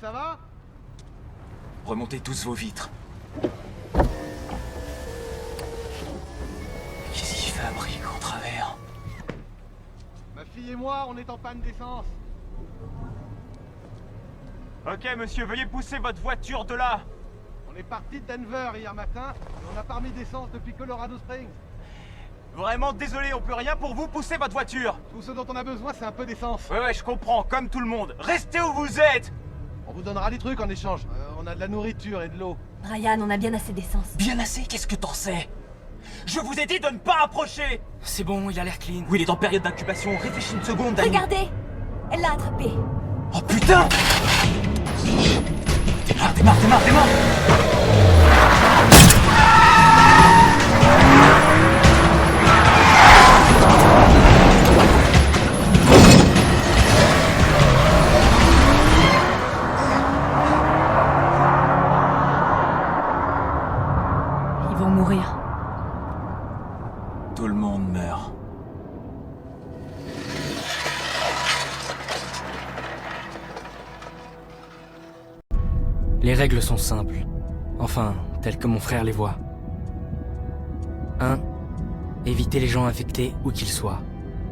ça va? Remontez tous vos vitres. Qu'est-ce qu'il fabrique en travers? Ma fille et moi, on est en panne d'essence. Ok, monsieur, veuillez pousser votre voiture de là. On est parti de Denver hier matin et on n'a pas remis d'essence depuis Colorado Springs. Vraiment désolé, on peut rien pour vous, poussez votre voiture. Tout ce dont on a besoin, c'est un peu d'essence. Ouais, je comprends, comme tout le monde. Restez où vous êtes. On vous donnera des trucs en échange. On a de la nourriture et de l'eau. Brian, on a bien assez d'essence. Bien assez, qu'est-ce que t'en sais? Je vous ai dit de ne pas approcher. C'est bon, il a l'air clean. Oui, il est en période d'incubation, réfléchis une seconde, Danny. Regardez! Elle l'a attrapé. Oh putain! Démarre! Ils vont mourir. Tout le monde meurt. Les règles sont simples. Enfin, telles que mon frère les voit. 1. Éviter les gens infectés où qu'ils soient.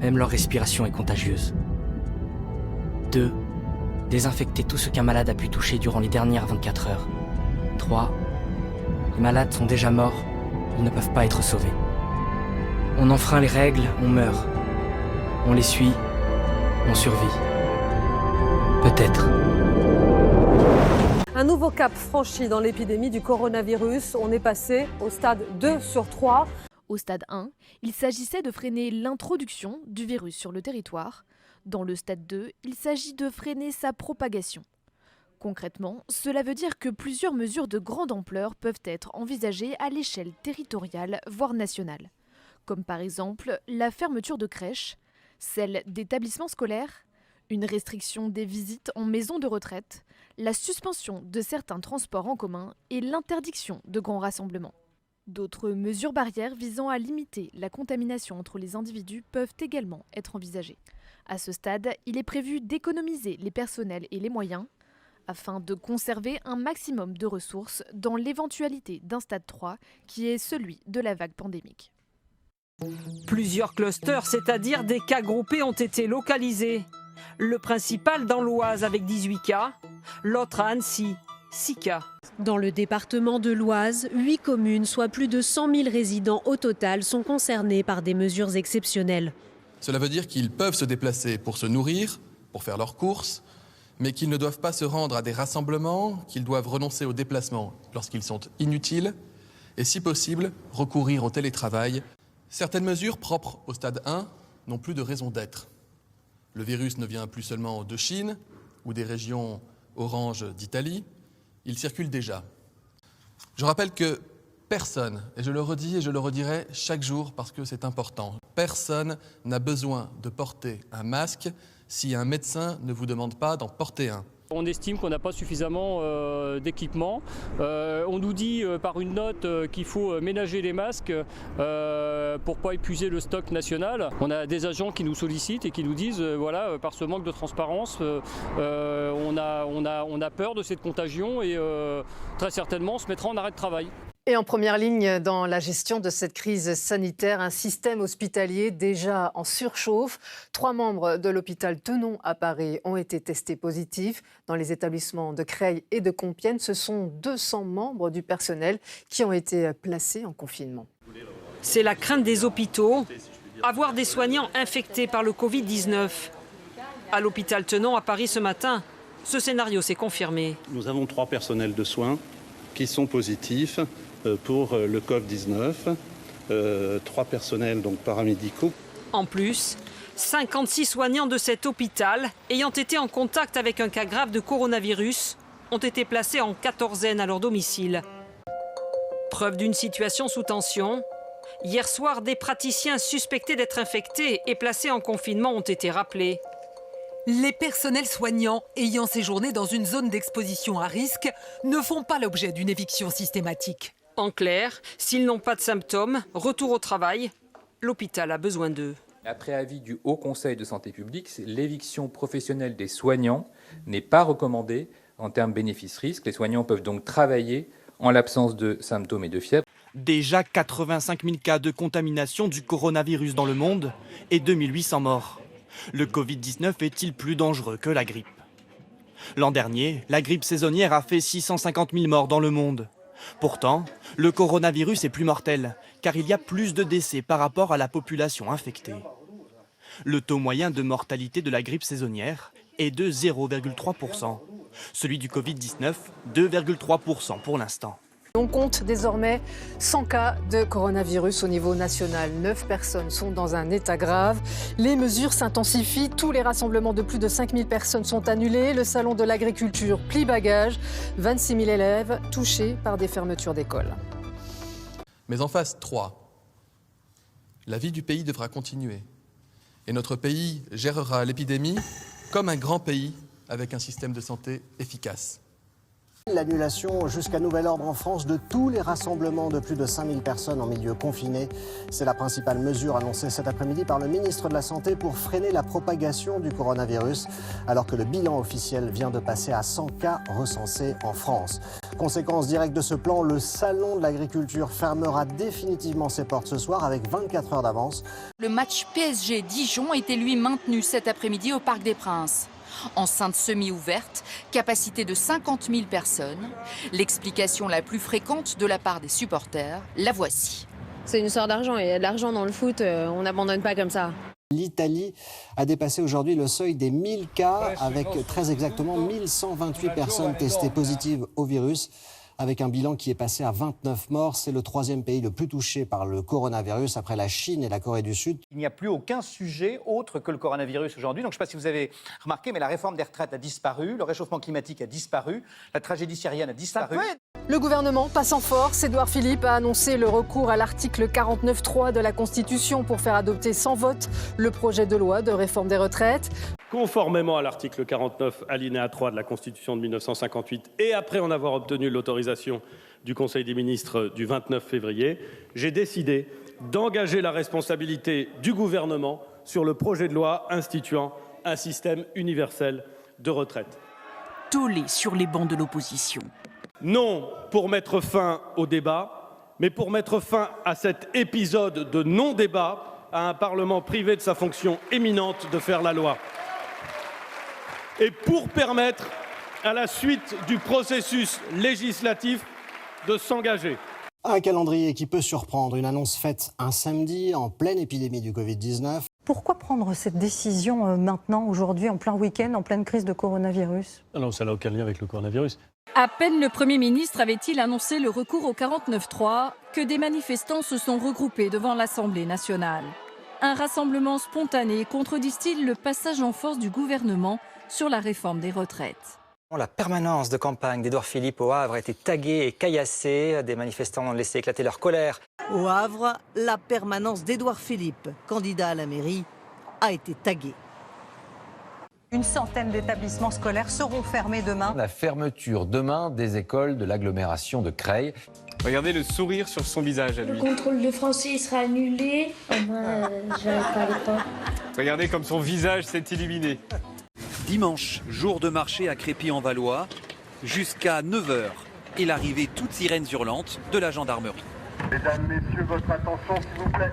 Même leur respiration est contagieuse. 2. Désinfecter tout ce qu'un malade a pu toucher durant les dernières 24 heures. 3. Les malades sont déjà morts, ils ne peuvent pas être sauvés. On enfreint les règles, on meurt. On les suit, on survit. Peut-être. Un nouveau cap franchi dans l'épidémie du coronavirus. On est passé au stade 2 sur 3. Au stade 1, il s'agissait de freiner l'introduction du virus sur le territoire. Dans le stade 2, il s'agit de freiner sa propagation. Concrètement, cela veut dire que plusieurs mesures de grande ampleur peuvent être envisagées à l'échelle territoriale, voire nationale. Comme par exemple la fermeture de crèches, celle d'établissements scolaires, une restriction des visites en maison de retraite, la suspension de certains transports en commun et l'interdiction de grands rassemblements. D'autres mesures barrières visant à limiter la contamination entre les individus peuvent également être envisagées. À ce stade, il est prévu d'économiser les personnels et les moyens afin de conserver un maximum de ressources dans l'éventualité d'un stade 3 qui est celui de la vague pandémique. Plusieurs clusters, c'est-à-dire des cas groupés, ont été localisés. Le principal dans l'Oise avec 18 cas, l'autre à Annecy, 6 cas. Dans le département de l'Oise, 8 communes, soit plus de 100 000 résidents au total, sont concernés par des mesures exceptionnelles. Cela veut dire qu'ils peuvent se déplacer pour se nourrir, pour faire leurs courses, mais qu'ils ne doivent pas se rendre à des rassemblements, qu'ils doivent renoncer aux déplacements lorsqu'ils sont inutiles, et si possible, recourir au télétravail. Certaines mesures propres au stade 1 n'ont plus de raison d'être. Le virus ne vient plus seulement de Chine ou des régions orange d'Italie, il circule déjà. Je rappelle que personne, et je le redis et je le redirai chaque jour parce que c'est important, personne n'a besoin de porter un masque si un médecin ne vous demande pas d'en porter un. On estime qu'on n'a pas suffisamment d'équipement. On nous dit par une note qu'il faut ménager les masques pour ne pas épuiser le stock national. On a des agents qui nous sollicitent et qui nous disent voilà, par ce manque de transparence, on a peur de cette contagion et très certainement on se mettra en arrêt de travail. Et en première ligne dans la gestion de cette crise sanitaire, un système hospitalier déjà en surchauffe. 3 membres de l'hôpital Tenon à Paris ont été testés positifs. Dans les établissements de Creil et de Compiègne, ce sont 200 membres du personnel qui ont été placés en confinement. C'est la crainte des hôpitaux, avoir des soignants infectés par le Covid-19. À l'hôpital Tenon à Paris ce matin, ce scénario s'est confirmé. Nous avons 3 personnels de soins qui sont positifs pour le Covid-19, 3 personnels donc paramédicaux. En plus, 56 soignants de cet hôpital ayant été en contact avec un cas grave de coronavirus ont été placés en quatorzaine à leur domicile. Preuve d'une situation sous tension, hier soir, des praticiens suspectés d'être infectés et placés en confinement ont été rappelés. Les personnels soignants ayant séjourné dans une zone d'exposition à risque ne font pas l'objet d'une éviction systématique. En clair, s'ils n'ont pas de symptômes, retour au travail, l'hôpital a besoin d'eux. Après avis du Haut Conseil de santé publique, l'éviction professionnelle des soignants n'est pas recommandée En termes bénéfice-risque, les soignants peuvent donc travailler en l'absence de symptômes et de fièvre. Déjà 85 000 cas de contamination du coronavirus dans le monde et 2800 morts. Le Covid-19 est-il plus dangereux que la grippe? L'an dernier, la grippe saisonnière a fait 650 000 morts dans le monde. Pourtant, le coronavirus est plus mortel, car il y a plus de décès par rapport à la population infectée. Le taux moyen de mortalité de la grippe saisonnière est de 0,3%. Celui du Covid-19, 2,3% pour l'instant. On compte désormais 100 cas de coronavirus au niveau national. 9 personnes sont dans un état grave. Les mesures s'intensifient. Tous les rassemblements de plus de 5000 personnes sont annulés. Le salon de l'agriculture plie bagage. 26 000 élèves touchés par des fermetures d'écoles. Mais en phase 3, la vie du pays devra continuer. Et notre pays gérera l'épidémie comme un grand pays avec un système de santé efficace. L'annulation jusqu'à nouvel ordre en France de tous les rassemblements de plus de 5000 personnes en milieu confiné. C'est la principale mesure annoncée cet après-midi par le ministre de la Santé pour freiner la propagation du coronavirus, alors que le bilan officiel vient de passer à 100 cas recensés en France. Conséquence directe de ce plan, le salon de l'agriculture fermera définitivement ses portes ce soir avec 24 heures d'avance. Le match PSG-Dijon était lui maintenu cet après-midi au Parc des Princes. Enceinte semi-ouverte, capacité de 50 000 personnes. L'explication la plus fréquente de la part des supporters, la voici. C'est une histoire d'argent et il y a de l'argent dans le foot, on n'abandonne pas comme ça. L'Italie a dépassé aujourd'hui le seuil des 1000 cas avec très exactement 1128 personnes testées positives au virus. Avec un bilan qui est passé à 29 morts. C'est le 3e pays le plus touché par le coronavirus après la Chine et la Corée du Sud. Il n'y a plus aucun sujet autre que le coronavirus aujourd'hui. Donc je ne sais pas si vous avez remarqué, mais la réforme des retraites a disparu, le réchauffement climatique a disparu, la tragédie syrienne a disparu. Le gouvernement passe en force. Édouard Philippe a annoncé le recours à l'article 49.3 de la Constitution pour faire adopter sans vote le projet de loi de réforme des retraites. Conformément à l'article 49, alinéa 3 de la Constitution de 1958, et après en avoir obtenu l'autorisation du Conseil des ministres du 29 février, j'ai décidé d'engager la responsabilité du gouvernement sur le projet de loi instituant un système universel de retraite. Tollé sur les bancs de l'opposition. Non pour mettre fin au débat, mais pour mettre fin à cet épisode de non-débat, à un Parlement privé de sa fonction éminente de faire la loi. Et pour permettre à la suite du processus législatif de s'engager. Un calendrier qui peut surprendre, une annonce faite un samedi en pleine épidémie du Covid-19. Pourquoi prendre cette décision maintenant, aujourd'hui, en plein week-end, en pleine crise de coronavirus? Non, ça n'a aucun lien avec le coronavirus. À peine le Premier ministre avait-il annoncé le recours au 49.3 que des manifestants se sont regroupés devant l'Assemblée nationale. Un rassemblement spontané contre, disent-ils, le passage en force du gouvernement sur la réforme des retraites. La permanence de campagne d'Édouard Philippe au Havre a été taguée et caillassée. Des manifestants ont laissé éclater leur colère. Au Havre, la permanence d'Édouard Philippe, candidat à la mairie, a été taguée. Une centaine d'établissements scolaires seront fermés demain. La fermeture demain des écoles de l'agglomération de Creil. Regardez le sourire sur son visage à lui. Le contrôle de français sera annulé. Moi, je vais pas aller pas. Regardez comme son visage s'est illuminé. Dimanche, jour de marché à Crépy-en-Valois, jusqu'à 9h et l'arrivée toutes sirènes hurlantes de la gendarmerie. Mesdames, Messieurs, votre attention s'il vous plaît.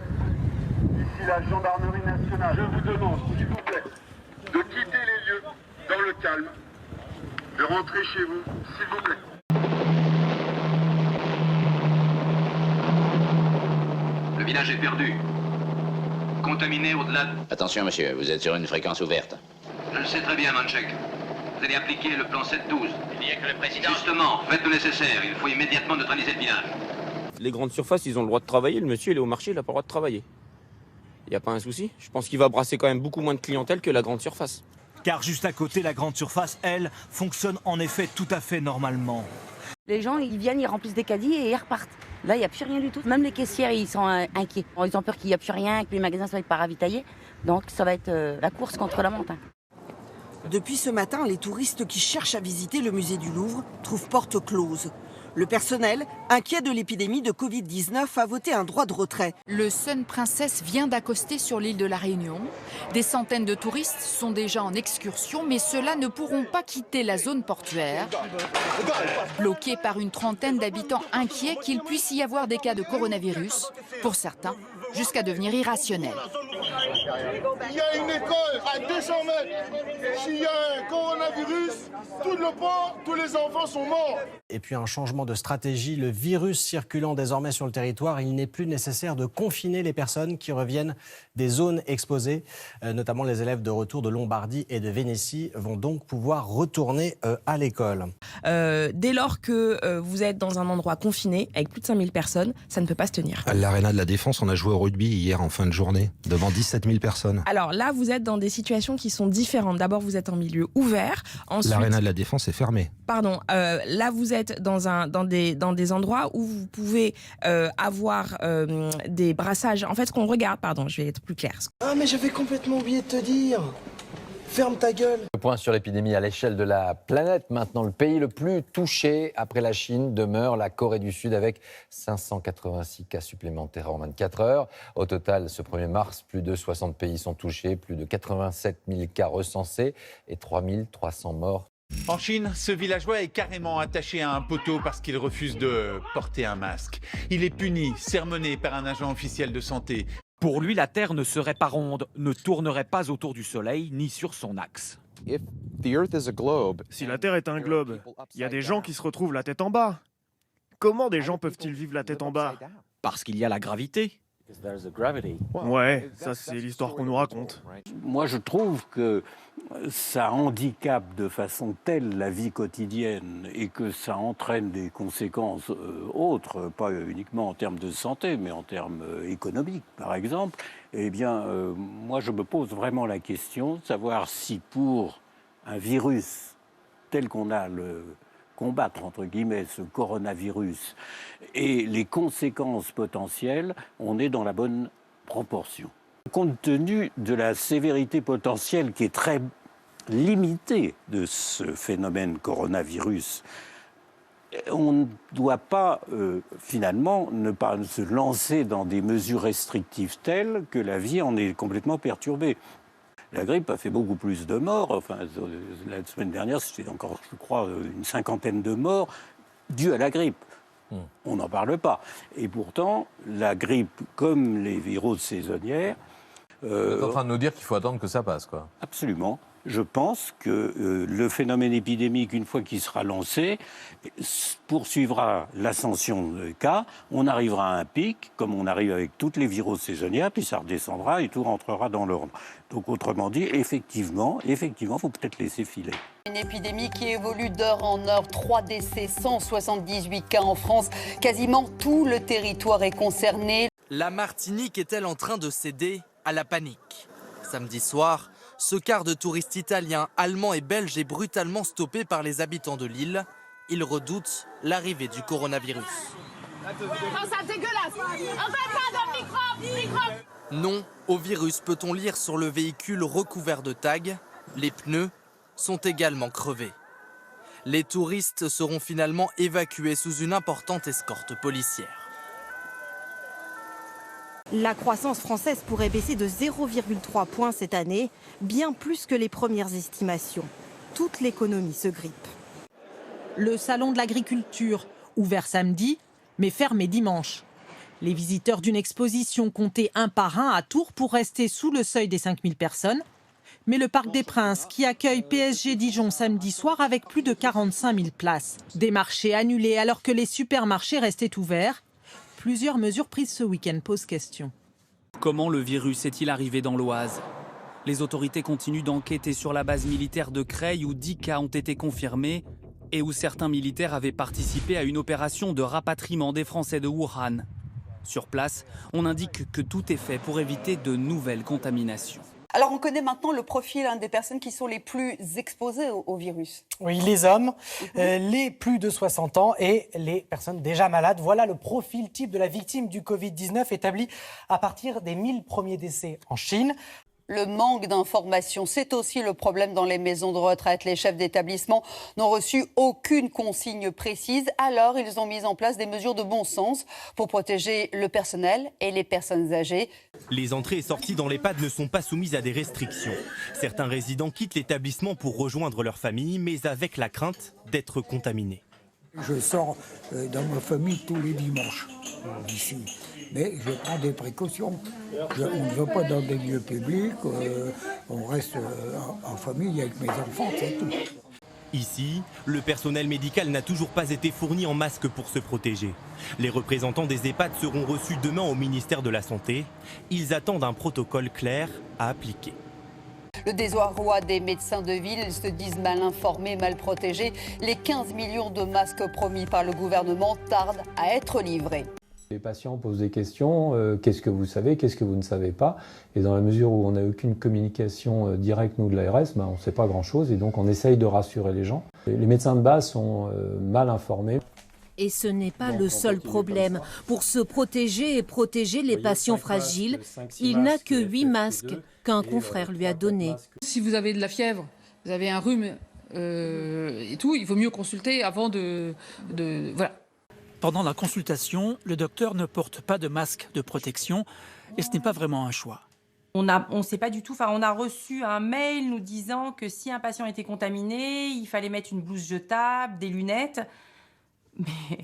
Ici la gendarmerie nationale. Je vous demande, s'il vous plaît, de quitter les lieux dans le calme, de rentrer chez vous, s'il vous plaît. Le village est perdu. Contaminé au-delà de... Attention, monsieur, vous êtes sur une fréquence ouverte. Je le sais très bien, Manchek. Vous allez appliquer le plan 7-12. Il n'y a que le président... Justement, faites le nécessaire. Il faut immédiatement neutraliser le village. Les grandes surfaces, ils ont le droit de travailler. Le monsieur, il est au marché, il n'a pas le droit de travailler. Il n'y a pas un souci. Je pense qu'il va brasser quand même beaucoup moins de clientèle que la grande surface. Car juste à côté, la grande surface, elle, fonctionne en effet tout à fait normalement. Les gens, ils viennent, ils remplissent des caddies et ils repartent. Là, il n'y a plus rien du tout. Même les caissières, ils sont inquiets. Ils ont peur qu'il n'y ait plus rien, que les magasins ne soient pas ravitaillés. Donc ça va être la course contre la montagne. Depuis ce matin, les touristes qui cherchent à visiter le musée du Louvre trouvent porte close. Le personnel, inquiet de l'épidémie de Covid-19, a voté un droit de retrait. Le Sun Princess vient d'accoster sur l'île de la Réunion. Des centaines de touristes sont déjà en excursion, mais ceux-là ne pourront pas quitter la zone portuaire. Bloqués par une trentaine d'habitants inquiets qu'il puisse y avoir des cas de coronavirus, pour certains, jusqu'à devenir irrationnels. Il y a une école à 200 mètres. S'il y a un coronavirus, tout le port, tous les enfants sont morts. Et puis un changement de stratégie, le virus circulant désormais sur le territoire, il n'est plus nécessaire de confiner les personnes qui reviennent des zones exposées. Notamment les élèves de retour de Lombardie et de Vénétie vont donc pouvoir retourner à l'école. Dès lors que vous êtes dans un endroit confiné avec plus de 5000 personnes, ça ne peut pas se tenir. À l'Arena de la Défense, on a joué au rugby hier en fin de journée devant 17 000 personnes. Alors là, vous êtes dans des situations qui sont différentes. D'abord, vous êtes en milieu ouvert. Ensuite, l'Arena de la Défense est fermée. Pardon, là vous êtes dans des endroits où vous pouvez avoir des brassages. En fait, ce qu'on regarde, pardon, je vais être plus clair. Ah mais j'avais complètement oublié de te dire. Ferme ta gueule. Le point sur l'épidémie à l'échelle de la planète. Maintenant, le pays le plus touché après la Chine demeure la Corée du Sud avec 586 cas supplémentaires en 24 heures. Au total, ce 1er mars, plus de 60 pays sont touchés, plus de 87 000 cas recensés et 3 300 morts. En Chine, ce villageois est carrément attaché à un poteau parce qu'il refuse de porter un masque. Il est puni, sermonné par un agent officiel de santé. Pour lui, la Terre ne serait pas ronde, ne tournerait pas autour du Soleil ni sur son axe. Si la Terre est un globe, il y a des gens qui se retrouvent la tête en bas. Comment des gens peuvent-ils vivre la tête en bas? Parce qu'il y a la gravité. Ouais, ça c'est l'histoire qu'on nous raconte. Moi je trouve que ça handicape de façon telle la vie quotidienne et que ça entraîne des conséquences autres, pas uniquement en termes de santé, mais en termes économiques par exemple. Eh bien, moi je me pose vraiment la question de savoir si pour un virus tel qu'on a combattre, entre guillemets, ce coronavirus et les conséquences potentielles, on est dans la bonne proportion. Compte tenu de la sévérité potentielle qui est très limitée de ce phénomène coronavirus, on ne doit pas, finalement, ne pas se lancer dans des mesures restrictives telles que la vie en est complètement perturbée. La grippe a fait beaucoup plus de morts. Enfin, la semaine dernière, c'était encore, je crois, une 50aine de morts dues à la grippe. On n'en parle pas. Et pourtant, la grippe, comme les viroses saisonnières... Vous êtes en train de nous dire qu'il faut attendre que ça passe, quoi. Absolument. Je pense que le phénomène épidémique, une fois qu'il sera lancé, poursuivra l'ascension de cas. On arrivera à un pic, comme on arrive avec toutes les viroses saisonnières, puis ça redescendra et tout rentrera dans l'ordre. Donc autrement dit, effectivement, il faut peut-être laisser filer. Une épidémie qui évolue d'heure en heure. 3 décès, 178 cas en France. Quasiment tout le territoire est concerné. La Martinique est-elle en train de céder à la panique? Samedi soir, ce quart de touristes italiens, allemands et belges est brutalement stoppé par les habitants de l'île. Ils redoutent l'arrivée du coronavirus. Non au virus, peut-on lire sur le véhicule recouvert de tags. Les pneus sont également crevés. Les touristes seront finalement évacués sous une importante escorte policière. La croissance française pourrait baisser de 0,3 points cette année, bien plus que les premières estimations. Toute l'économie se grippe. Le salon de l'agriculture, ouvert samedi, mais fermé dimanche. Les visiteurs d'une exposition comptés un par un à Tours pour rester sous le seuil des 5000 personnes. Mais le Parc des Princes, qui accueille PSG Dijon samedi soir avec plus de 45 000 places. Des marchés annulés alors que les supermarchés restaient ouverts. Plusieurs mesures prises ce week-end posent question. Comment le virus est-il arrivé dans l'Oise? Les autorités continuent d'enquêter sur la base militaire de Creil où 10 cas ont été confirmés et où certains militaires avaient participé à une opération de rapatriement des Français de Wuhan. Sur place, on indique que tout est fait pour éviter de nouvelles contaminations. Alors on connaît maintenant le profil des personnes qui sont les plus exposées au virus. Oui, les hommes, les plus de 60 ans et les personnes déjà malades. Voilà le profil type de la victime du Covid-19 établi à partir des 1000 premiers décès en Chine. Le manque d'informations, c'est aussi le problème dans les maisons de retraite. Les chefs d'établissement n'ont reçu aucune consigne précise, alors ils ont mis en place des mesures de bon sens pour protéger le personnel et les personnes âgées. Les entrées et sorties dans l'EHPAD ne sont pas soumises à des restrictions. Certains résidents quittent l'établissement pour rejoindre leur famille, mais avec la crainte d'être contaminés. Je sors dans ma famille tous les dimanches d'ici. Mais je prends des précautions. On ne va pas dans des lieux publics, on reste en famille avec mes enfants, c'est tout. Ici, le personnel médical n'a toujours pas été fourni en masque pour se protéger. Les représentants des EHPAD seront reçus demain au ministère de la Santé. Ils attendent un protocole clair à appliquer. Le désarroi des médecins de ville, ils se disent mal informés, mal protégés. Les 15 millions de masques promis par le gouvernement tardent à être livrés. Les patients posent des questions, qu'est-ce que vous savez, qu'est-ce que vous ne savez pas. Et dans la mesure où on n'a aucune communication directe, nous, de l'ARS, on ne sait pas grand-chose et donc on essaye de rassurer les gens. Les médecins de base sont mal informés. Et ce n'est pas le seul problème. Pour se protéger et protéger les patients fragiles, il n'a que 8 masques qu'un confrère lui a donnés. Si vous avez de la fièvre, vous avez un rhume et tout, il vaut mieux consulter avant voilà. Pendant la consultation, le docteur ne porte pas de masque de protection et ce n'est pas vraiment un choix. On sait pas du tout, on a reçu un mail nous disant que si un patient était contaminé, il fallait mettre une blouse jetable, des lunettes. Mais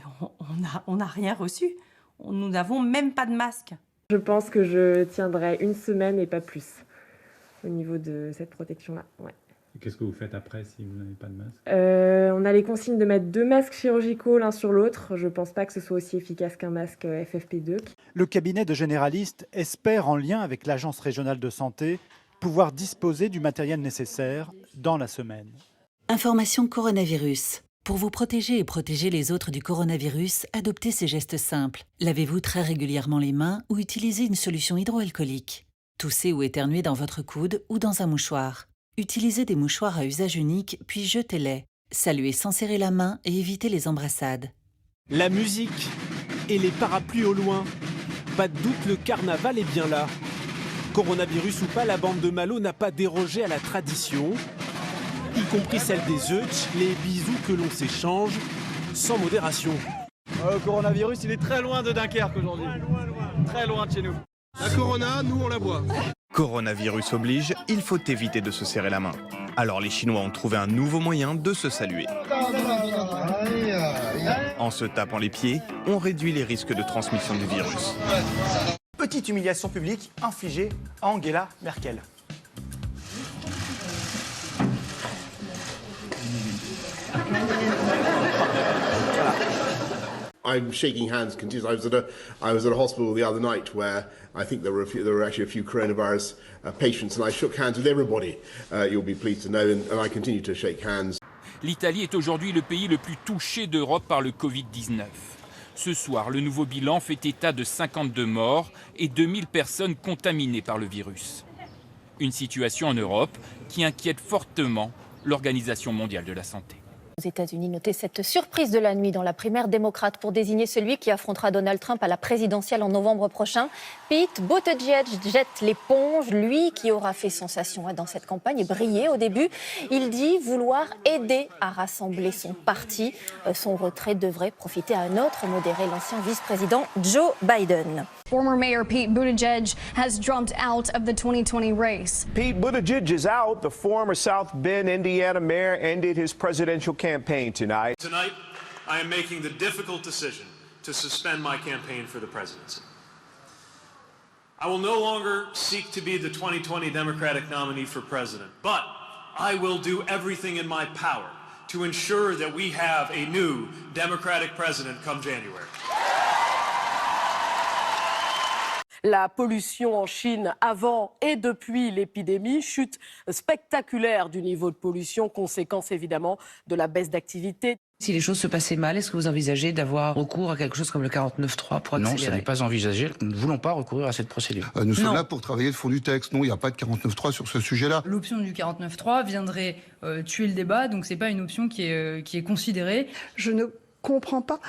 on n'a rien reçu. Nous n'avons même pas de masque. Je pense que je tiendrai une semaine et pas plus au niveau de cette protection-là. Ouais. Qu'est-ce que vous faites après si vous n'avez pas de masque ? On a les consignes de mettre 2 masques chirurgicaux l'un sur l'autre. Je ne pense pas que ce soit aussi efficace qu'un masque FFP2. Le cabinet de généralistes espère, en lien avec l'Agence régionale de santé, pouvoir disposer du matériel nécessaire dans la semaine. Information coronavirus. Pour vous protéger et protéger les autres du coronavirus, adoptez ces gestes simples. Lavez-vous très régulièrement les mains ou utilisez une solution hydroalcoolique. Toussez ou éternuez dans votre coude ou dans un mouchoir. Utilisez des mouchoirs à usage unique, puis jetez-les. Saluez sans serrer la main et évitez les embrassades. La musique et les parapluies au loin. Pas de doute, le carnaval est bien là. Coronavirus ou pas, la bande de Malo n'a pas dérogé à la tradition, y compris celle des Eutsch, les bisous que l'on s'échange sans modération. Le coronavirus, il est très loin de Dunkerque aujourd'hui. Très loin de chez nous. La Corona, nous, on la boit. Coronavirus oblige, il faut éviter de se serrer la main. Alors les Chinois ont trouvé un nouveau moyen de se saluer. En se tapant les pieds, on réduit les risques de transmission du virus. Petite humiliation publique infligée à Angela Merkel. I'm shaking hands continuously. I was at a hospital the other night where I think there were actually a few coronavirus patients, and I shook hands with everybody. You'll be pleased to know, and I continue to shake hands. L'Italie est aujourd'hui le pays le plus touché d'Europe par le Covid-19. Ce soir, le nouveau bilan fait état de 52 morts et 2000 personnes contaminées par le virus. Une situation en Europe qui inquiète fortement l'Organisation mondiale de la santé. Aux États-Unis, notez cette surprise de la nuit dans la primaire démocrate pour désigner celui qui affrontera Donald Trump à la présidentielle en novembre prochain. Pete Buttigieg jette l'éponge, lui qui aura fait sensation dans cette campagne et brillé au début. Il dit vouloir aider à rassembler son parti. Son retrait devrait profiter à un autre modéré, l'ancien vice-président Joe Biden. Former Mayor Pete Buttigieg has dropped out of the 2020 race. Pete Buttigieg is out. The former South Bend, Indiana mayor ended his presidential campaign tonight. Tonight, I am making the difficult decision to suspend my campaign for the presidency. I will no longer seek to be the 2020 Democratic nominee for president, but I will do everything in my power to ensure that we have a new Democratic president come January. La pollution en Chine avant et depuis l'épidémie, chute spectaculaire du niveau de pollution, conséquence évidemment de la baisse d'activité. Si les choses se passaient mal, est-ce que vous envisagez d'avoir recours à quelque chose comme le 49.3 pour accélérer ? Non, ça n'est pas envisagé. Nous ne voulons pas recourir à cette procédure. Nous sommes là pour travailler le fond du texte. Non, il n'y a pas de 49.3 sur ce sujet-là. L'option du 49.3 viendrait tuer le débat, donc c'est pas une option qui est considérée. Je ne comprends pas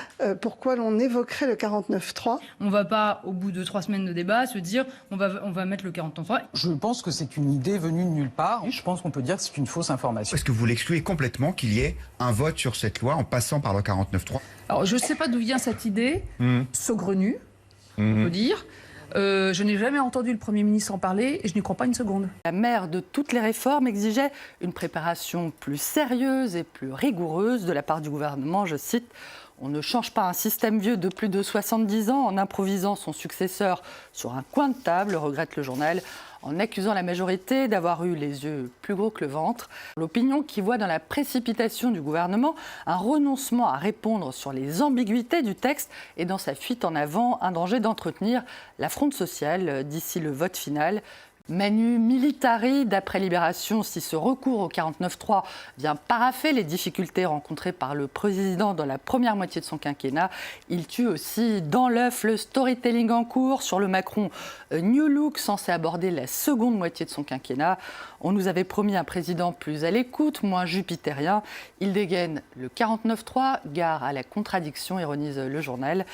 pourquoi l'on évoquerait le 49.3. On ne va pas, au bout de 3 semaines de débat, se dire on va mettre le 49.3. Je pense que c'est une idée venue de nulle part. Je pense qu'on peut dire que c'est une fausse information. Est-ce que vous l'excluez complètement qu'il y ait un vote sur cette loi en passant par le 49.3 ? Alors, je ne sais pas d'où vient cette idée saugrenue, on peut dire. Je n'ai jamais entendu le Premier ministre en parler et je n'y crois pas une seconde. La mère de toutes les réformes exigeait une préparation plus sérieuse et plus rigoureuse de la part du gouvernement. Je cite, « On ne change pas un système vieux de plus de 70 ans en improvisant son successeur sur un coin de table », regrette le journal, en accusant la majorité d'avoir eu les yeux plus gros que le ventre. L'opinion qui voit dans la précipitation du gouvernement un renoncement à répondre sur les ambiguïtés du texte et dans sa fuite en avant un danger d'entretenir la fronde sociale d'ici le vote final. Manu militari, d'après Libération, si ce recours au 49.3 vient paraffer les difficultés rencontrées par le président dans la première moitié de son quinquennat, il tue aussi dans l'œuf le storytelling en cours sur le Macron New Look censé aborder la seconde moitié de son quinquennat. On nous avait promis un président plus à l'écoute, moins jupitérien. Il dégaine le 49.3, gare à la contradiction, ironise le journal.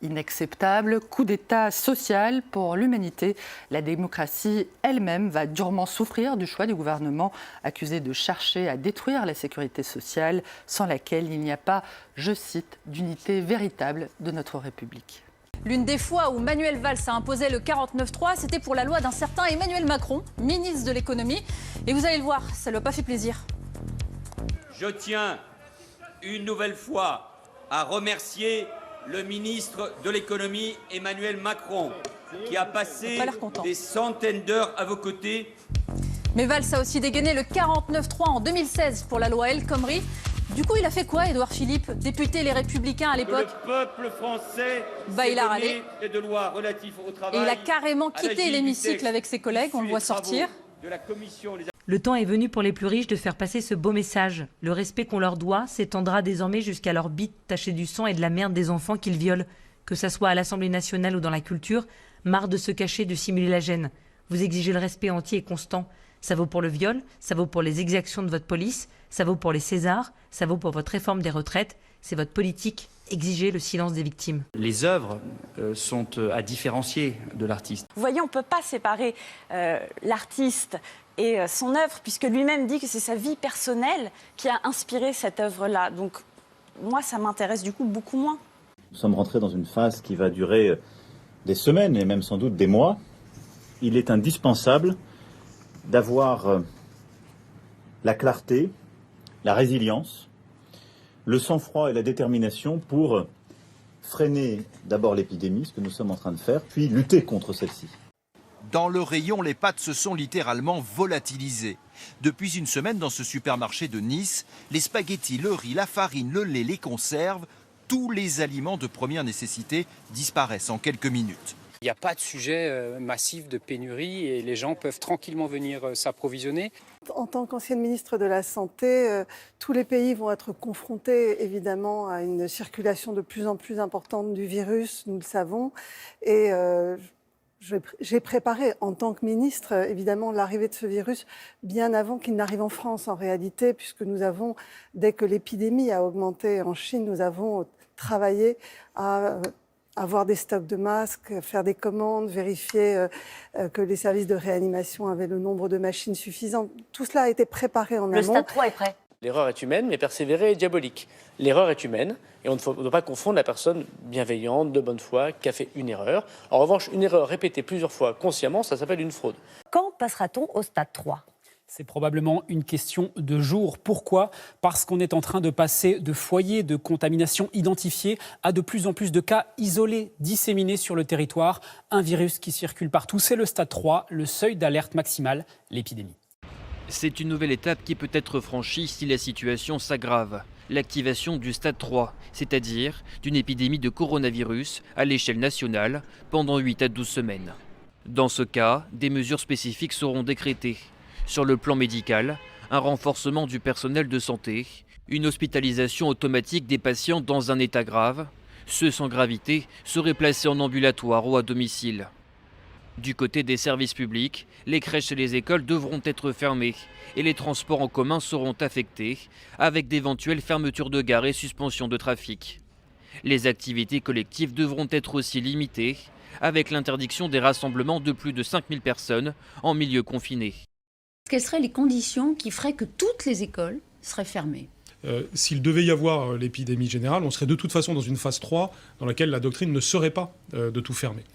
Inacceptable, coup d'État social pour l'humanité. La démocratie elle-même va durement souffrir du choix du gouvernement, accusé de chercher à détruire la sécurité sociale, sans laquelle il n'y a pas, je cite, d'unité véritable de notre République. L'une des fois où Manuel Valls a imposé le 49.3, c'était pour la loi d'un certain Emmanuel Macron, ministre de l'économie. Et vous allez le voir, ça ne lui a pas fait plaisir. Je tiens une nouvelle fois à remercier le ministre de l'économie Emmanuel Macron, qui a passé des centaines d'heures à vos côtés. Mais Valls a aussi dégainé le 49.3 en 2016 pour la loi El Khomri. Du coup, il a fait quoi, Édouard Philippe, député Les Républicains à l'époque? Le peuple français il a râlé. De loi relative au travail. Et il a carrément quitté l'hémicycle avec ses collègues, on le voit sortir. Le temps est venu pour les plus riches de faire passer ce beau message. Le respect qu'on leur doit s'étendra désormais jusqu'à leur bite tachée du sang et de la merde des enfants qu'ils violent. Que ça soit à l'Assemblée nationale ou dans la culture, marre de se cacher, de simuler la gêne. Vous exigez le respect entier et constant. Ça vaut pour le viol, ça vaut pour les exactions de votre police, ça vaut pour les Césars, ça vaut pour votre réforme des retraites. C'est votre politique. Exigez le silence des victimes. Les œuvres sont à différencier de l'artiste. Vous voyez, on ne peut pas séparer l'artiste et son œuvre, puisque lui-même dit que c'est sa vie personnelle qui a inspiré cette œuvre-là. Donc, moi, ça m'intéresse du coup beaucoup moins. Nous sommes rentrés dans une phase qui va durer des semaines et même sans doute des mois. Il est indispensable d'avoir la clarté, la résilience, le sang-froid et la détermination pour freiner d'abord l'épidémie, ce que nous sommes en train de faire, puis lutter contre celle-ci. Dans le rayon, les pâtes se sont littéralement volatilisées. Depuis une semaine, dans ce supermarché de Nice, les spaghettis, le riz, la farine, le lait, les conserves, tous les aliments de première nécessité disparaissent en quelques minutes. Il n'y a pas de sujet massif de pénurie et les gens peuvent tranquillement venir s'approvisionner. En tant qu'ancienne ministre de la Santé, tous les pays vont être confrontés évidemment à une circulation de plus en plus importante du virus, nous le savons. Et j'ai préparé en tant que ministre évidemment l'arrivée de ce virus bien avant qu'il n'arrive en France en réalité, puisque nous avons, dès que l'épidémie a augmenté en Chine, nous avons travaillé à avoir des stocks de masques, faire des commandes, vérifier que les services de réanimation avaient le nombre de machines suffisant. Tout cela a été préparé en amont. Le stade 3 est prêt. L'erreur est humaine, mais persévérer est diabolique. L'erreur est humaine, et on ne doit pas confondre la personne bienveillante, de bonne foi, qui a fait une erreur. En revanche, une erreur répétée plusieurs fois consciemment, ça s'appelle une fraude. Quand passera-t-on au stade 3 ? C'est probablement une question de jours. Pourquoi ? Parce qu'on est en train de passer de foyers de contamination identifiés à de plus en plus de cas isolés, disséminés sur le territoire. Un virus qui circule partout, c'est le stade 3, le seuil d'alerte maximale, l'épidémie. C'est une nouvelle étape qui peut être franchie si la situation s'aggrave. L'activation du stade 3, c'est-à-dire d'une épidémie de coronavirus à l'échelle nationale pendant 8 à 12 semaines. Dans ce cas, des mesures spécifiques seront décrétées. Sur le plan médical, un renforcement du personnel de santé, une hospitalisation automatique des patients dans un état grave. Ceux sans gravité seraient placés en ambulatoire ou à domicile. Du côté des services publics, les crèches et les écoles devront être fermées et les transports en commun seront affectés, avec d'éventuelles fermetures de gares et suspensions de trafic. Les activités collectives devront être aussi limitées, avec l'interdiction des rassemblements de plus de 5000 personnes en milieu confiné. Quelles seraient les conditions qui feraient que toutes les écoles seraient fermées ? S'il devait y avoir l'épidémie générale, on serait de toute façon dans une phase 3 dans laquelle la doctrine ne serait pas de tout fermer.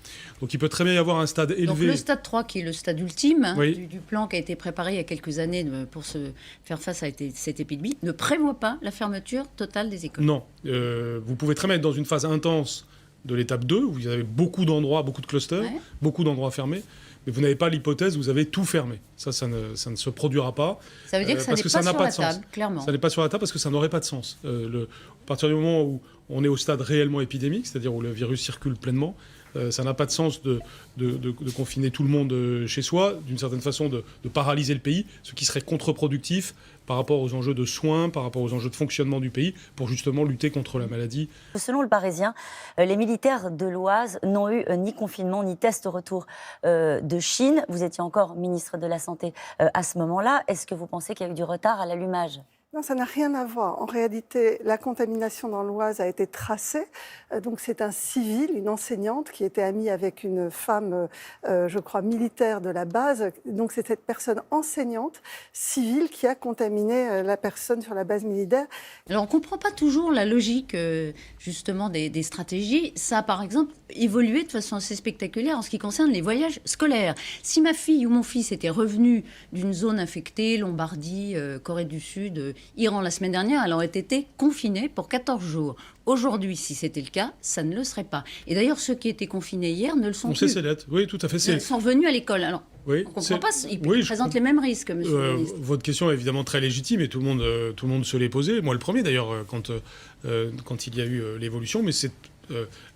Donc il peut très bien y avoir un stade élevé. Donc le stade 3 qui est le stade ultime oui. du plan qui a été préparé il y a quelques années pour se faire face à cette épidémie ne prévoit pas la fermeture totale des écoles. Non, vous pouvez très bien être dans une phase intense de l'étape 2 où vous avez beaucoup d'endroits, beaucoup de clusters, beaucoup d'endroits fermés. Mais vous n'avez pas l'hypothèse où vous avez tout fermé. Ça ne se produira pas. Ça veut dire que ça n'est pas sur la table, clairement. Ça n'est pas sur la table parce que ça n'aurait pas de sens. À partir du moment où on est au stade réellement épidémique, c'est-à-dire où le virus circule pleinement, ça n'a pas de sens de confiner tout le monde chez soi, d'une certaine façon de paralyser le pays, ce qui serait contre-productif par rapport aux enjeux de soins, par rapport aux enjeux de fonctionnement du pays, pour justement lutter contre la maladie. Selon le Parisien, les militaires de l'Oise n'ont eu ni confinement ni test au retour de Chine. Vous étiez encore ministre de la Santé à ce moment-là. Est-ce que vous pensez qu'il y a eu du retard à l'allumage ? Non, ça n'a rien à voir. En réalité, la contamination dans l'Oise a été tracée. Donc c'est un civil, une enseignante, qui était amie avec une femme, je crois, militaire de la base. Donc c'est cette personne enseignante, civile, qui a contaminé la personne sur la base militaire. Alors on ne comprend pas toujours la logique, justement, des stratégies. Ça a, par exemple, évolué de façon assez spectaculaire en ce qui concerne les voyages scolaires. Si ma fille ou mon fils était revenu d'une zone infectée, Lombardie, Corée du Sud, Iran la semaine dernière, elle aurait été confinée pour 14 jours. Aujourd'hui, si c'était le cas, ça ne le serait pas. Et d'ailleurs, ceux qui étaient confinés hier ne le sont plus. On sait ces lettres, oui, tout à fait. Ils sont revenus à l'école. Alors, oui, on ne comprend pas, ils présentent les mêmes risques, monsieur le ministre. Votre question est évidemment très légitime et tout le monde se l'est posé. Moi, le premier, d'ailleurs, quand il y a eu l'évolution, mais c'est...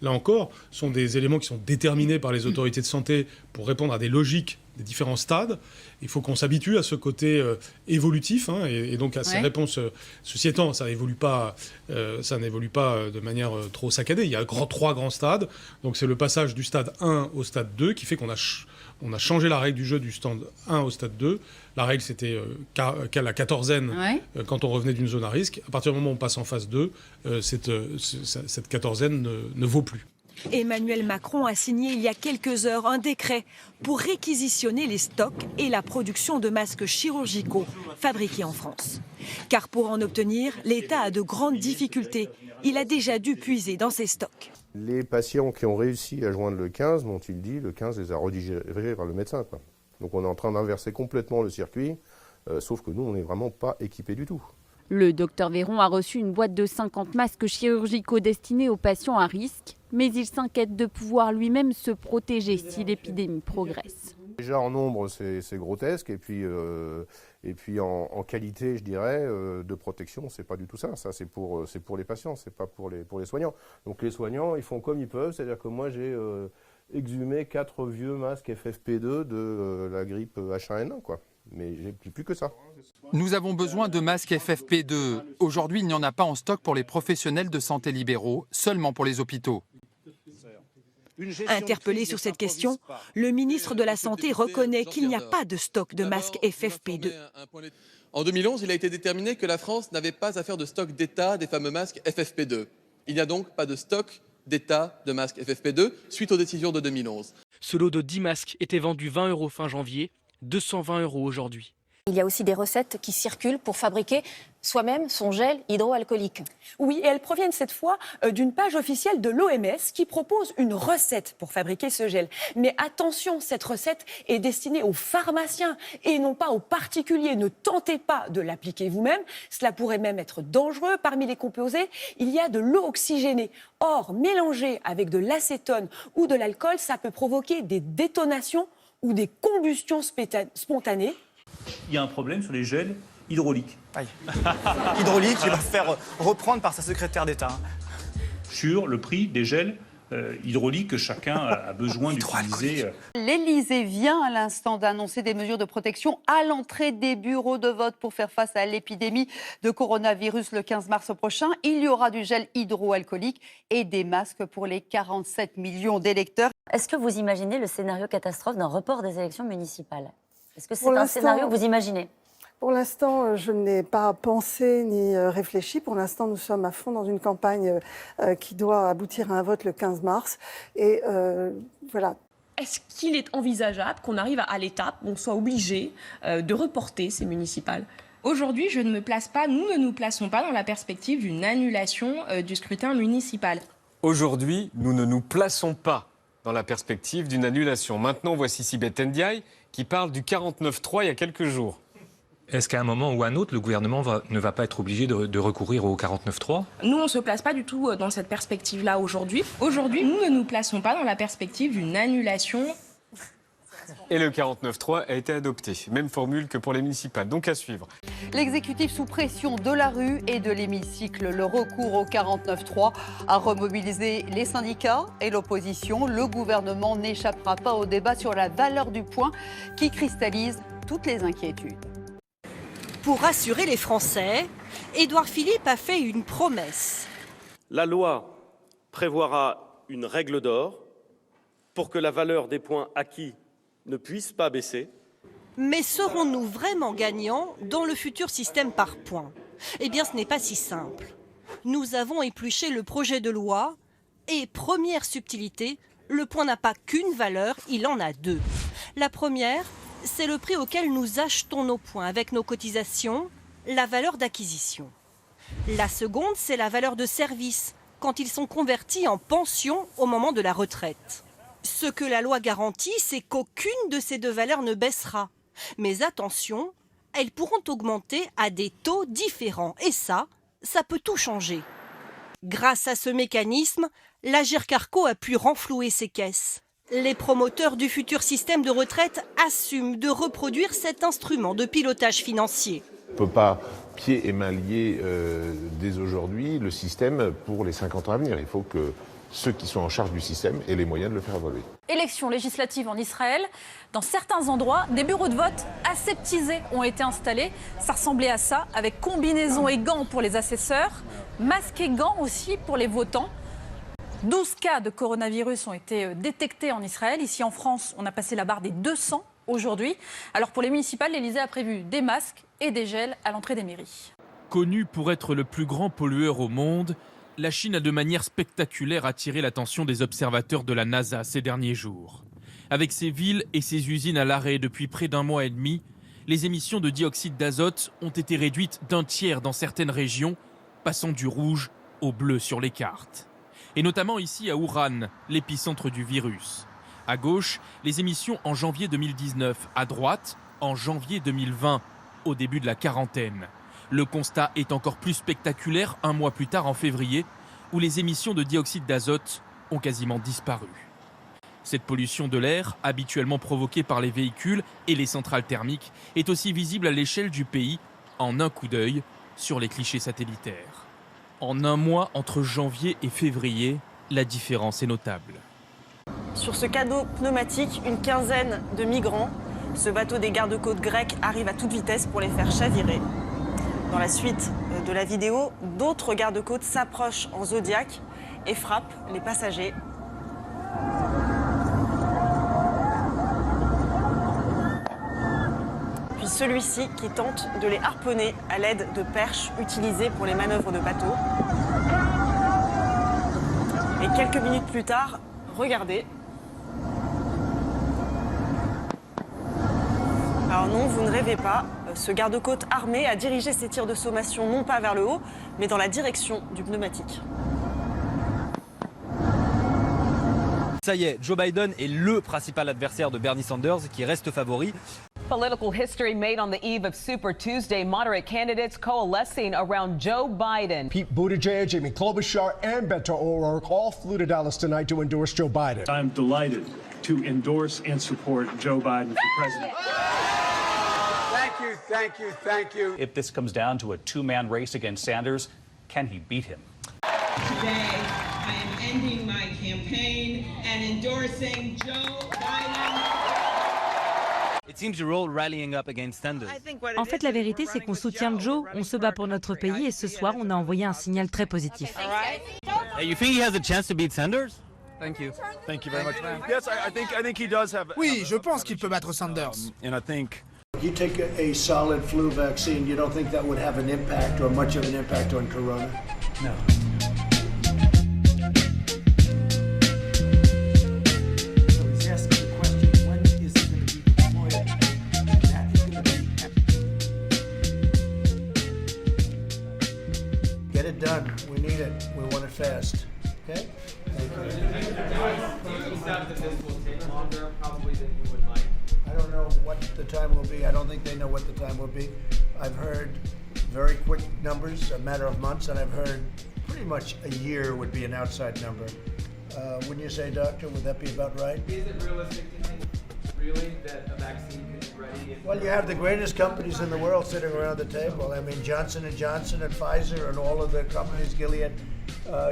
là encore, sont des éléments qui sont déterminés par les autorités de santé pour répondre à des logiques des différents stades. Il faut qu'on s'habitue à ce côté évolutif et donc à ces réponses. Ceci étant, ça n'évolue pas de manière trop saccadée. Il y a trois grands stades. Donc c'est le passage du stade 1 au stade 2 qui fait qu'on a changé la règle du jeu du stade 1 au stade 2. La règle, c'était la quatorzaine quand on revenait d'une zone à risque. À partir du moment où on passe en phase 2, cette quatorzaine ne vaut plus. Emmanuel Macron a signé il y a quelques heures un décret pour réquisitionner les stocks et la production de masques chirurgicaux fabriqués en France. Car pour en obtenir, l'État a de grandes difficultés. Il a déjà dû puiser dans ses stocks. Les patients qui ont réussi à joindre le 15, m'ont-ils dit, le 15 les a redirigés par le médecin. Donc on est en train d'inverser complètement le circuit, sauf que nous, on n'est vraiment pas équipés du tout. Le docteur Véron a reçu une boîte de 50 masques chirurgicaux destinés aux patients à risque, mais il s'inquiète de pouvoir lui-même se protéger si l'épidémie progresse. Déjà en nombre, c'est grotesque, et puis en qualité, je dirais, de protection, c'est pas du tout ça. Ça, c'est pour les patients, c'est pas pour les soignants. Donc les soignants, ils font comme ils peuvent, c'est-à-dire que moi, j'ai exhumé 4 vieux masques FFP2 de la grippe H1N1, quoi. Mais j'ai plus que ça. Nous avons besoin de masques FFP2. Aujourd'hui, il n'y en a pas en stock pour les professionnels de santé libéraux, seulement pour les hôpitaux. Interpellé sur cette question, le ministre de la Santé reconnaît qu'il n'y a pas de stock de masques FFP2. En 2011, il a été déterminé que la France n'avait pas à faire de stock d'État des fameux masques FFP2. Il n'y a donc pas de stock d'État de masques FFP2 suite aux décisions de 2011. Ce lot de 10 masques était vendu 20 € fin janvier, 220 € aujourd'hui. Il y a aussi des recettes qui circulent pour fabriquer soi-même son gel hydroalcoolique. Oui, et elles proviennent cette fois d'une page officielle de l'OMS qui propose une recette pour fabriquer ce gel. Mais attention, cette recette est destinée aux pharmaciens et non pas aux particuliers. Ne tentez pas de l'appliquer vous-même, cela pourrait même être dangereux. Parmi les composés, il y a de l'eau oxygénée. Or, mélangée avec de l'acétone ou de l'alcool, ça peut provoquer des détonations ou des combustions spontanées. Il y a un problème sur les gels hydrauliques. Hydraulique, il va se faire reprendre par sa secrétaire d'État. Sur le prix des gels hydrauliques que chacun a besoin d'utiliser. L'Élysée vient à l'instant d'annoncer des mesures de protection à l'entrée des bureaux de vote pour faire face à l'épidémie de coronavirus le 15 mars prochain. Il y aura du gel hydroalcoolique et des masques pour les 47 millions d'électeurs. Est-ce que vous imaginez le scénario catastrophe d'un report des élections municipales? Est-ce que c'est Pour un l'instant- scénario que vous imaginez? Pour l'instant, je n'ai pas pensé ni réfléchi. Pour l'instant, nous sommes à fond dans une campagne qui doit aboutir à un vote le 15 mars. Et voilà. Est-ce qu'il est envisageable qu'on arrive à l'étape où on soit obligé de reporter ces municipales? Aujourd'hui, je ne me place pas, nous ne nous plaçons pas dans la perspective d'une annulation du scrutin municipal. Aujourd'hui, nous ne nous plaçons pas dans la perspective d'une annulation. Maintenant, voici Sibeth Ndiaye qui parle du 49-3 il y a quelques jours. Est-ce qu'à un moment ou à un autre, le gouvernement ne va pas être obligé de recourir au 49-3 ? Nous, on ne se place pas du tout dans cette perspective-là aujourd'hui. Aujourd'hui, nous ne nous plaçons pas dans la perspective d'une annulation. Et le 49-3 a été adopté. Même formule que pour les municipales. Donc à suivre. L'exécutif sous pression de la rue et de l'hémicycle. Le recours au 49.3 a remobilisé les syndicats et l'opposition. Le gouvernement n'échappera pas au débat sur la valeur du point qui cristallise toutes les inquiétudes. Pour rassurer les Français, Édouard Philippe a fait une promesse. La loi prévoira une règle d'or pour que la valeur des points acquis ne puisse pas baisser. Mais serons-nous vraiment gagnants dans le futur système par points? Eh bien, ce n'est pas si simple. Nous avons épluché le projet de loi et, première subtilité, le point n'a pas qu'une valeur, il en a deux. La première, c'est le prix auquel nous achetons nos points avec nos cotisations, la valeur d'acquisition. La seconde, c'est la valeur de service, quand ils sont convertis en pension au moment de la retraite. Ce que la loi garantit, c'est qu'aucune de ces deux valeurs ne baissera. Mais attention, elles pourront augmenter à des taux différents. Et ça peut tout changer. Grâce à ce mécanisme, l'Agirc-Arrco a pu renflouer ses caisses. Les promoteurs du futur système de retraite assument de reproduire cet instrument de pilotage financier. On ne peut pas pieds et mains liés dès aujourd'hui le système pour les 50 ans à venir. Il faut que ceux qui sont en charge du système aient les moyens de le faire évoluer. Élections législatives en Israël. Dans certains endroits, des bureaux de vote aseptisés ont été installés. Ça ressemblait à ça, avec combinaisons et gants pour les assesseurs, masques et gants aussi pour les votants. 12 cas de coronavirus ont été détectés en Israël. Ici en France, on a passé la barre des 200 aujourd'hui. Alors pour les municipales, l'Élysée a prévu des masques et des gels à l'entrée des mairies. Connu pour être le plus grand pollueur au monde, la Chine a de manière spectaculaire attiré l'attention des observateurs de la NASA ces derniers jours. Avec ses villes et ses usines à l'arrêt depuis près d'un mois et demi, les émissions de dioxyde d'azote ont été réduites d'un tiers dans certaines régions, passant du rouge au bleu sur les cartes. Et notamment ici à Wuhan, l'épicentre du virus. À gauche, les émissions en janvier 2019. À droite, en janvier 2020, au début de la quarantaine. Le constat est encore plus spectaculaire un mois plus tard en février, où les émissions de dioxyde d'azote ont quasiment disparu. Cette pollution de l'air, habituellement provoquée par les véhicules et les centrales thermiques, est aussi visible à l'échelle du pays, en un coup d'œil, sur les clichés satellitaires. En un mois entre janvier et février, la différence est notable. Sur ce canot pneumatique, une quinzaine de migrants. Ce bateau des gardes-côtes grecs arrive à toute vitesse pour les faire chavirer. Dans la suite de la vidéo, d'autres gardes-côtes s'approchent en Zodiac et frappent les passagers. Puis celui-ci qui tente de les harponner à l'aide de perches utilisées pour les manœuvres de bateau. Et quelques minutes plus tard, regardez. Alors non, vous ne rêvez pas, ce garde-côte armé a dirigé ses tirs de sommation non pas vers le haut, mais dans la direction du pneumatique. Ça y est, Joe Biden est le principal adversaire de Bernie Sanders qui reste favori. Political history made on the eve of Super Tuesday. Moderate candidates coalescing around Joe Biden. Pete Buttigieg, Amy Klobuchar, and Beto O'Rourke all flew to Dallas tonight to endorse Joe Biden. I'm delighted to endorse and support Joe Biden for president. Thank you. If this comes down to a two-man race against Sanders, can he beat him? Today, I am ending my campaign and endorsing Joe Biden. It seems you're all rallying up against Sanders. En fait, la vérité, c'est qu'on soutient Joe, on se bat pour notre pays et ce soir, on a envoyé un signal très positif. You think he has a chance to beat Sanders? Thank you. Thank you very much. Yes, I think he does have. Oui, je pense qu'il peut battre Sanders. And I think. You take a solid flu vaccine, you don't think that would have an impact or much of an impact on corona? No. So he's asking the question, when is it going to be deployed? That is going to be... Get it done. We need it. We want it fast. Okay? Thank you. I don't know what the time will be. I don't think they know what the time will be. I've heard very quick numbers, a matter of months, and I've heard pretty much a year would be an outside number. Wouldn't you say, Doctor? Would that be about right? Is it realistic to think, really, that a vaccine could be ready? Well, you have the greatest companies in the world sitting around the table. I mean, Johnson & Johnson and Pfizer and all of the companies, Gilead.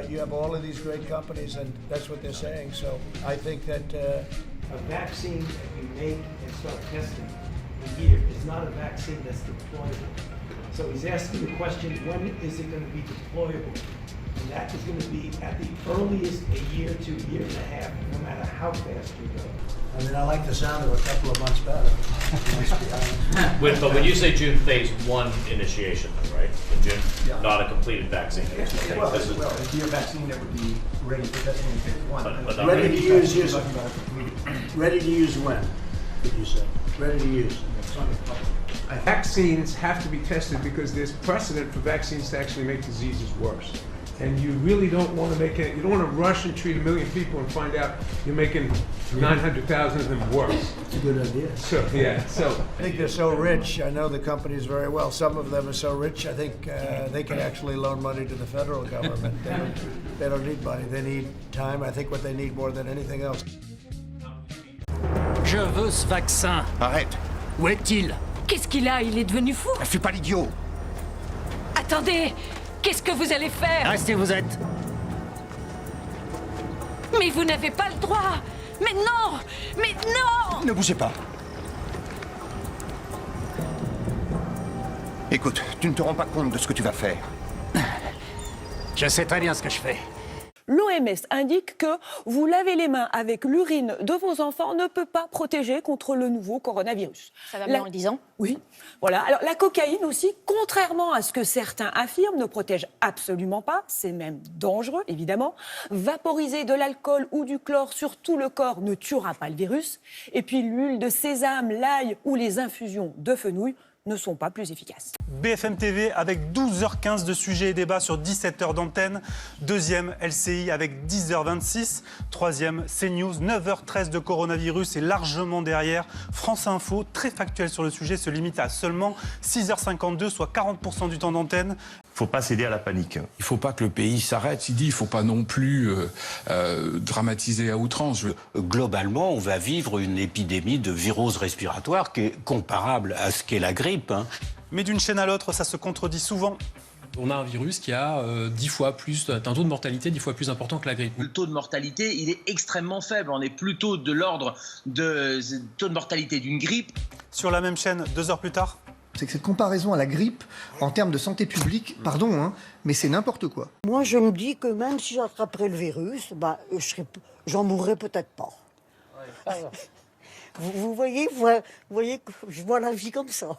You have all of these great companies, and that's what they're saying. So I think that a vaccine that you make and start testing a year is not a vaccine that's deployable. So he's asking the question, when is it going to be deployable? And that is going to be at the earliest a year to a year and a half, no matter how fast you go. I mean, I like the sound of a couple of months better. But when you say June phase 1 initiation, right? In June, not a completed vaccine. Well, it'd be a vaccine that would be ready for testing in phase 1. But ready to use ready to use when, did you say? Ready to use. Vaccines have to be tested because there's precedent for vaccines to actually make diseases worse. And you really don't want to make it, you don't want to rush and treat 1 million people and find out you're making 900,000 of them worse. It's a good idea. So, yeah, so. I think they're so rich. I know the companies very well. Some of them are so rich, I think they can actually loan money to the federal government. They don't need money. They need time. I think what they need more than anything else. Je veux ce vaccin. Arrête. Où est-il? Qu'est-ce qu'il a? Il est devenu fou. Je suis pas l'idiot. Attendez, qu'est-ce que vous allez faire? Restez où vous êtes. Mais vous n'avez pas le droit. Mais non! Mais non! Ne bougez pas. Écoute, tu ne te rends pas compte de ce que tu vas faire. Je sais très bien ce que je fais. L'OMS indique que vous laver les mains avec l'urine de vos enfants ne peut pas protéger contre le nouveau coronavirus. Ça va mieux en le disant. Oui, voilà. Alors la cocaïne aussi, contrairement à ce que certains affirment, ne protège absolument pas. C'est même dangereux, évidemment. Vaporiser de l'alcool ou du chlore sur tout le corps ne tuera pas le virus. Et puis l'huile de sésame, l'ail ou les infusions de fenouil ne sont pas plus efficaces. BFM TV avec 12h15 de sujets et débats sur 17 heures d'antenne. Deuxième LCI avec 10h26. Troisième CNews, 9h13 de coronavirus et largement derrière. France Info, très factuel sur le sujet, se limite à seulement 6h52, soit 40% du temps d'antenne. Il ne faut pas céder à la panique. Il ne faut pas que le pays s'arrête. Il ne faut pas non plus dramatiser à outrance. Globalement, on va vivre une épidémie de virose respiratoire qui est comparable à ce qu'est la grippe. Mais d'une chaîne à l'autre, ça se contredit souvent. On a un virus qui a 10 fois plus, un taux de mortalité 10 fois plus important que la grippe. Le taux de mortalité, il est extrêmement faible. On est plutôt de l'ordre de taux de mortalité d'une grippe. Sur la même chaîne, 2 heures plus tard. C'est que cette comparaison à la grippe, en termes de santé publique, pardon, hein, mais c'est n'importe quoi. Moi, je me dis que même si j'attraperais le virus, j'en mourrais peut-être pas. Vous voyez que je vois la vie comme ça.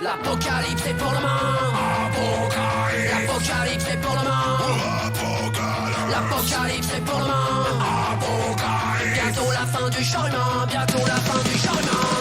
L'apocalypse est pour le monde. L'apocalypse est pour le monde. L'apocalypse est pour le monde. Bientôt la fin du changement. Bientôt la fin du changement.